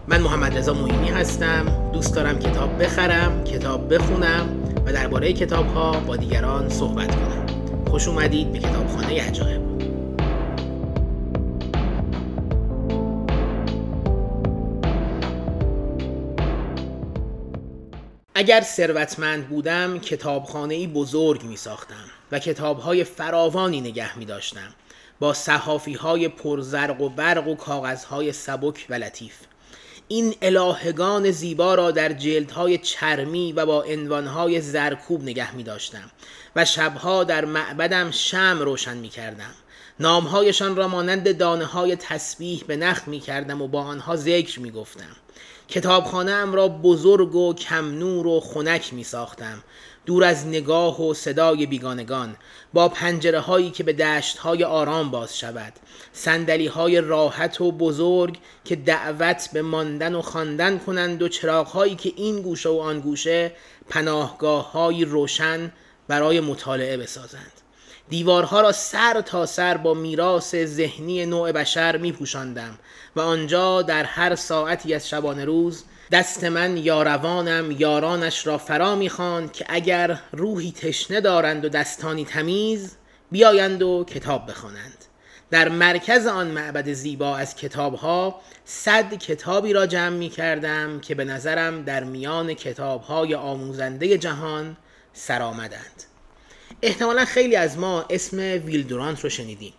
من محمد رضا معینی هستم. دوست دارم کتاب بخرم، کتاب بخونم و درباره کتاب‌ها با دیگران صحبت کنم. خوش اومدید به کتابخانه عجایب. اگر ثروتمند بودم کتابخانه‌ای بزرگ می‌ساختم و کتاب‌های فراوانی نگه می‌داشتم با صحافی‌های پرزرق و برق و کاغذهای سبک و لطیف. این الهگان زیبا را در جلدهای چرمی و با عنوانهای زرکوب نگه می‌داشتم و شبها در معبدم شمع روشن می‌کردم. نامهایشان را مانند دانه‌های تسبیح به نخ می‌کردم و با آنها ذکر می‌گفتم. کتابخانه‌ام را بزرگ و کم نور و خنک می ساختم، دور از نگاه و صدای بیگانگان، با پنجره‌هایی که به دشت‌های آرام باز شود، صندلی‌های راحت و بزرگ که دعوت به ماندن و خواندن کنند و چراغ‌هایی که این گوشه و آن گوشه پناهگاه‌هایی روشن برای مطالعه بسازند. دیوارها را سر تا سر با میراث ذهنی نوع بشر می پوشاندم و آنجا در هر ساعتی از شبانه روز دست من یاروانم یارانش را فرا می خواند که اگر روحی تشنه دارند و دستانی تمیز بیایند و کتاب بخوانند. در مرکز آن معبد زیبا از کتابها 100 کتابی را جمع می کردم که به نظرم در میان کتابهای آموزنده جهان سرآمدند. احتمالا خیلی از ما اسم ویل دورانت رو شنیدیم.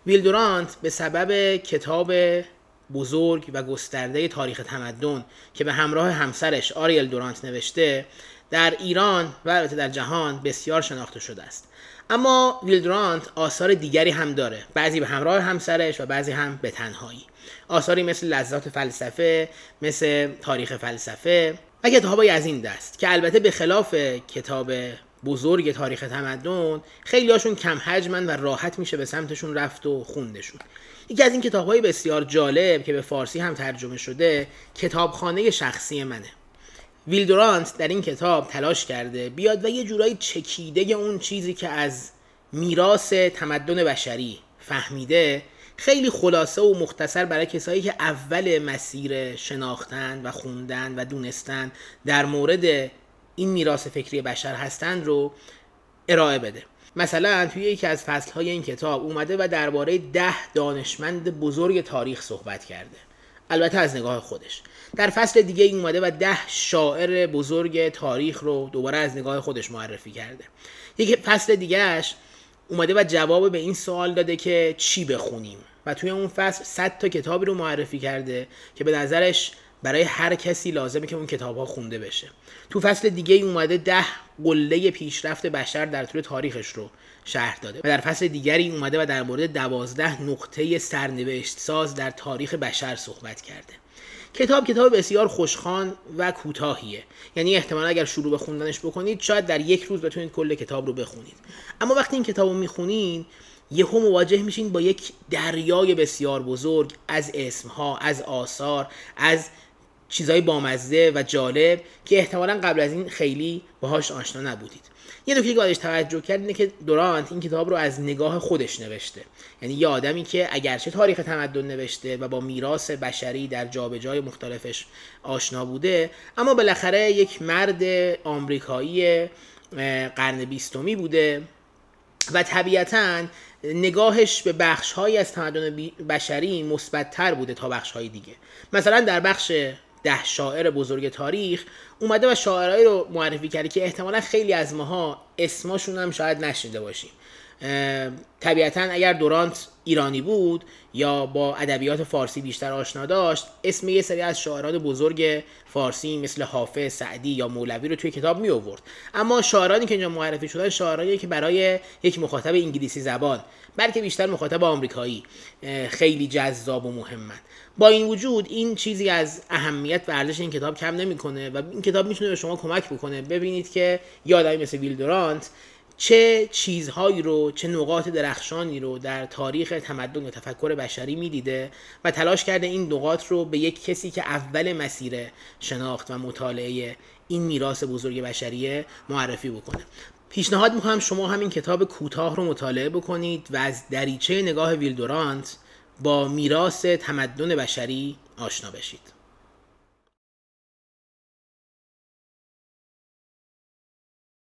ویل دورانت به سبب کتاب بزرگ و گسترده تاریخ تمدن که به همراه همسرش آریل دورانت نوشته در ایران و البته در جهان بسیار شناخته شده است. اما ویل دورانت آثار دیگری هم داره، بعضی به همراه همسرش و بعضی هم به تنهایی. آثاری مثل لذات فلسفه، مثل تاریخ فلسفه و کتابای از این دست که البته به خلاف کتاب بزرگ تاریخ تمدن خیلی هاشون کم حجمن و راحت میشه به سمتشون رفت و خوندشون. یکی از این کتاب‌های بسیار جالب که به فارسی هم ترجمه شده کتابخانه شخصی منه. ویل دورانت در این کتاب تلاش کرده بیاد و یه جورایی چکیده اون چیزی که از میراث تمدن بشری فهمیده خیلی خلاصه و مختصر برای کسایی که اول مسیر شناختن و خوندن و دونستن در مورد این میراث فکری بشر هستند رو ارائه بده. مثلا توی یکی از فصلهای این کتاب اومده و درباره 10 دانشمند بزرگ تاریخ صحبت کرده، البته از نگاه خودش. در فصل دیگه اومده و 10 شاعر بزرگ تاریخ رو دوباره از نگاه خودش معرفی کرده. یک فصل دیگهش اومده و جواب به این سوال داده که چی بخونیم و توی اون فصل 100 تا کتابی رو معرفی کرده که به نظرش برای هر کسی لازمه که اون کتاب‌ها خونده بشه. تو فصل دیگه اومده 10 قله پیشرفت بشر در طول تاریخش رو شرح داده و در فصل دیگری اومده و در مورد 12 نقطه سرنوشت ساز در تاریخ بشر صحبت کرده. کتاب بسیار خوشخوان و کوتاهیه، یعنی احتمالا اگر شروع به خوندنش بکنید شاید در یک روز بتونید کل کتاب رو بخونید. اما وقتی این کتاب رو میخونید یهو مواجه میشین با یک دریای بسیار بزرگ از اسمها، از آثار، از چیزای بامزه و جالب که احتمالاً قبل از این خیلی باهاش آشنا نبودید. یه نکته که باید توجه کرد اینه که دورانت این کتاب رو از نگاه خودش نوشته، یعنی یه آدمی که اگرچه تاریخ تمدن نوشته و با میراث بشری در جابجای مختلفش آشنا بوده، اما بالاخره یک مرد آمریکایی قرن 20 بوده و طبیعتاً نگاهش به بخش‌هایی از تمدن بشری مثبت‌تر بوده تا بخش‌های دیگه. مثلا در بخش 10 شاعر بزرگ تاریخ اومده و شاعرایی رو معرفی کرده که احتمالا خیلی از ماها اسماشون هم شاید نشنیده باشیم. طبیعتاً اگر دورانت ایرانی بود یا با ادبیات فارسی بیشتر آشنا داشت اسم یه سری از شاعران بزرگ فارسی مثل حافظ، سعدی یا مولوی رو توی کتاب می آورد. اما شاعرانی که اینجا معرفی شدن شاعرانی که برای یک مخاطب انگلیسی زبان بلکه بیشتر مخاطب آمریکایی خیلی جذاب و مهمن. با این وجود این چیزی از اهمیت و ارزش این کتاب کم نمیکنه و این کتاب میتونه به شما کمک بکنه ببینید که یه آدمی مثل ویل دورانت چه چیزهایی رو، چه نقاط درخشانی رو در تاریخ تمدن و تفکر بشری میدیده و تلاش کرده این نقاط رو به یک کسی که اول مسیر شناخت و مطالعه این میراث بزرگ بشریه معرفی بکنه. پیشنهاد میکنم شما همین کتاب کوتاه رو مطالعه بکنید و از دریچه نگاه ویل دورانت با میراث تمدن بشری آشنا بشید.